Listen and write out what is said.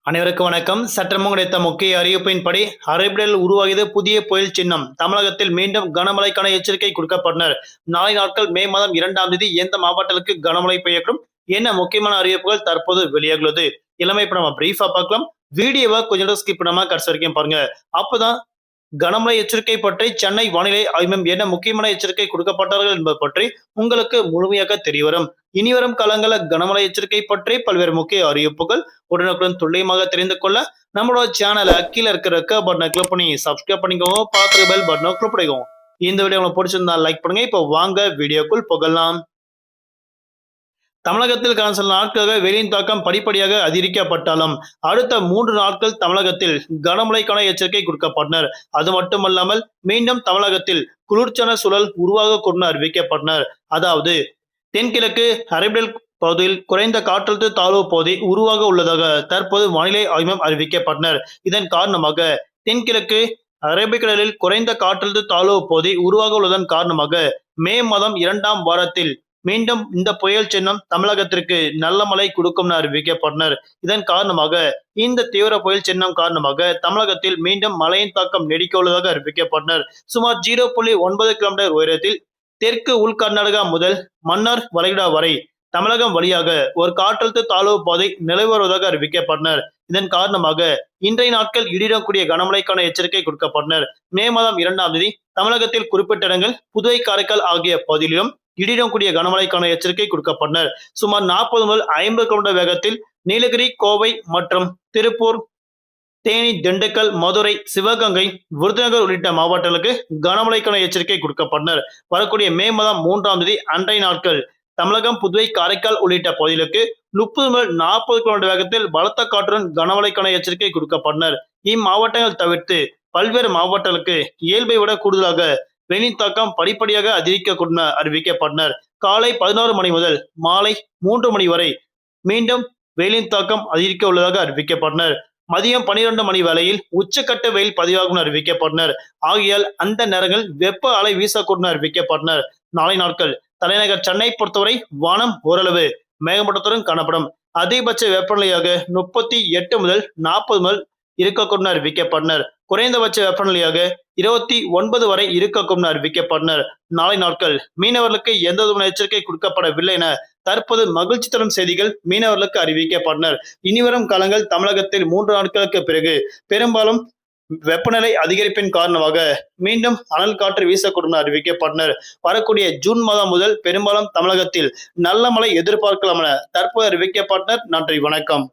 அனைவருக்கும் வணக்கம். சற்றமும் கிடைத்த முக்கிய அறிவிப்பின்படி அரபிடல் உருவாகியது புதிய புயல் சின்னம். தமிழகத்தில் மீண்டும் கனமழைக்கான எச்சரிக்கை கொடுக்கப்பட்டனர். நாளை நாட்கள் மே மாதம் 2ஆம் தேதி எந்த மாவட்டங்களுக்கு கனமழை பெய்யக்கூடும் என்ன முக்கியமான அறிவிப்புகள் தற்போது வெளியாகுள்ளது. இளமை இப்ப நம்ம பிரீஃபா பார்க்கலாம். வீடியோவை கொஞ்சம் நேரம் ஸ்கிப் பண்ணாம கடைசி வரைக்கும் பாருங்க. அப்பதான் கனமழை எச்சரிக்கை பற்றி சென்னை வானிலை ஆய்வு மையம் என்ன முக்கியமான எச்சரிக்கை கொடுக்கப்பட்டார்கள் என்பது பற்றி உங்களுக்கு முழுமையாக தெரியவரும். இனிவரும் காலங்களில் கனமழை எச்சரிக்கை பற்றி பல்வேறு முக்கிய அறிவிப்புகள் உடனுக்குடன் துல்லியமாக தெரிந்து கொள்ள நம்மளோட சேனலை கீழே இருக்கிற பட்டனை கிளிக் பண்ணி சப்ஸ்கிரைப் பண்ணிக்கோங்க. பார்த்து பெல் பட்டனை கிளிக் பண்ணிக்கோங்க. இந்த வீடியோ உங்களுக்கு பிடிச்சிருந்தா லைக் பண்ணுங்க. இப்போ வாங்க வீடியோக்குள் புகழலாம். தமிழகத்தில் கடந்த சில நாட்களாக வெயிலின் தாக்கம் படிப்படியாக அதிகரிக்கப்பட்டாலும் அடுத்த 3 நாட்கள் தமிழகத்தில் கனமழைக்கான எச்சரிக்கை கொடுக்கப்பட்டனர். அது மட்டுமல்லாமல் மீண்டும் தமிழகத்தில் குளிர்ச்சான சூழல் உருவாகக்கூடும் அறிவிக்கப்பட்டனர். அதாவது தென்கிழக்கு அரபிடல் பகுதியில் குறைந்த காற்றழுத்த தாழ்வு பகுதி உருவாக உள்ளதாக தற்போது வானிலை ஆய்வு மையம் அறிவிக்கப்பட்டனர். இதன் காரணமாக தென்கிழக்கு அரபிக்கடலில் குறைந்த காற்றழுத்த தாழ்வு பகுதி உருவாக உள்ளதன் காரணமாக மே மாதம் 2ஆம் வாரத்தில் மீண்டும் இந்த புயல் சின்னம் தமிழகத்திற்கு நல்ல மழை கொடுக்கும் அறிவிக்கப்பட்டனர். இதன் காரணமாக இந்த தீவிர புயல் சின்னம் காரணமாக தமிழகத்தில் மீண்டும் மழையின் தாக்கம் நீடிக்க உள்ளதாக அறிவிக்கப்பட்டனர். சுமார் 0.9 கிலோமீட்டர் உயரத்தில் தெற்கு உள் கர்நாடகா முதல் மன்னார் வளைகுடா வரை தமிழகம் வழியாக ஒரு காற்றழுத்த தாழ்வு பாதை நிலவி வருவதாக அறிவிக்கப்பட்டனர். இதன் காரணமாக இன்றைய நாட்கள் இடிடக்கூடிய கனமழைக்கான எச்சரிக்கை கொடுக்கப்பட்டனர். மே மாதம் 2ஆம் தேதி தமிழகத்தில் குறிப்பிட்ட இடங்கள் புதுவை, காரைக்கால் ஆகிய பகுதிகளிலும் இடிடக்கூடிய கனமழைக்கான எச்சரிக்கை கொடுக்கப்பட்டனர். சுமார் 40 முதல் 50 கிலோமீட்டர் வேகத்தில் நீலகிரி, கோவை மற்றும் திருப்பூர், தேனி, திண்டுக்கல், மதுரை, சிவகங்கை, விருதுநகர் உள்ளிட்ட மாவட்டங்களுக்கு கனமழைக்கான எச்சரிக்கை கொடுக்கப்பட்டனர். வரக்கூடிய மே மாதம் 3ஆம் தேதி அன்றைய நாட்கள் தமிழகம், புதுவை, காரைக்கால் உள்ளிட்ட பகுதிகளுக்கு 30 முதல் 40 கிலோமீட்டர் வேகத்தில் பலத்த காற்றுடன் கனமழைக்கான எச்சரிக்கை கொடுக்கப்பட்டனர். இம்மாவட்டங்கள் தவிர்த்து பல்வேறு மாவட்டங்களுக்கு இயல்பை விட கூடுதலாக வெயிலின் தாக்கம் படிப்படியாக அதிகரிக்கக்கூடும் அறிவிக்கப்பட்டனர். காலை 11 மணி முதல் மாலை 3 மணி வரை மீண்டும் வெயிலின் தாக்கம் அதிகரிக்க உள்ளதாக அறிவிக்கப்பட்டனர். மதியம் 12 மணி வேளையில் உச்சக்கட்ட வெயில் பதிவாகும் அறிவிக்கப்பட்டனர். ஆகையால் அந்த நேரங்கள் வெப்ப அலை வீசக்கூடும் அறிவிக்கப்பட்டனர். நாளை நாட்கள் தலைநகர் சென்னை பொறுத்தவரை வானம் ஓரளவு மேகமூட்டத்துடன் காணப்படும். அதிகபட்ச வெப்பநிலையாக 38 முதல் 40 முதல் இருக்கக்கூடும் அறிவிக்கப்பட்டனர். குறைந்தபட்ச வெப்பநிலையாக 29 வரை இருக்கக்கூடும் அறிவிக்கப்பட்டனர். நாளை நாட்கள் மீனவர்களுக்கு எந்த விதமான எச்சரிக்கை கொடுக்கப்படவில்லை என தற்போது மகிழ்ச்சி தரும் செய்திகள் மீனவர்களுக்கு அறிவிக்கப்பட்டனர். இனிவரும் காலங்கள் தமிழகத்தில் 3 நாட்களுக்கு பிறகு பெரும்பாலும் வெப்பநிலை அதிகரிப்பின் காரணமாக மீண்டும் அனல் காற்று வீசக்கூடும் அறிவிக்கப்பட்டனர். வரக்கூடிய ஜூன் மாதம் முதல் பெரும்பாலும் தமிழகத்தில் நல்ல மழை எதிர்பார்க்கலாம் என தற்போது அறிவிக்கப்பட்டனர். நன்றி, வணக்கம்.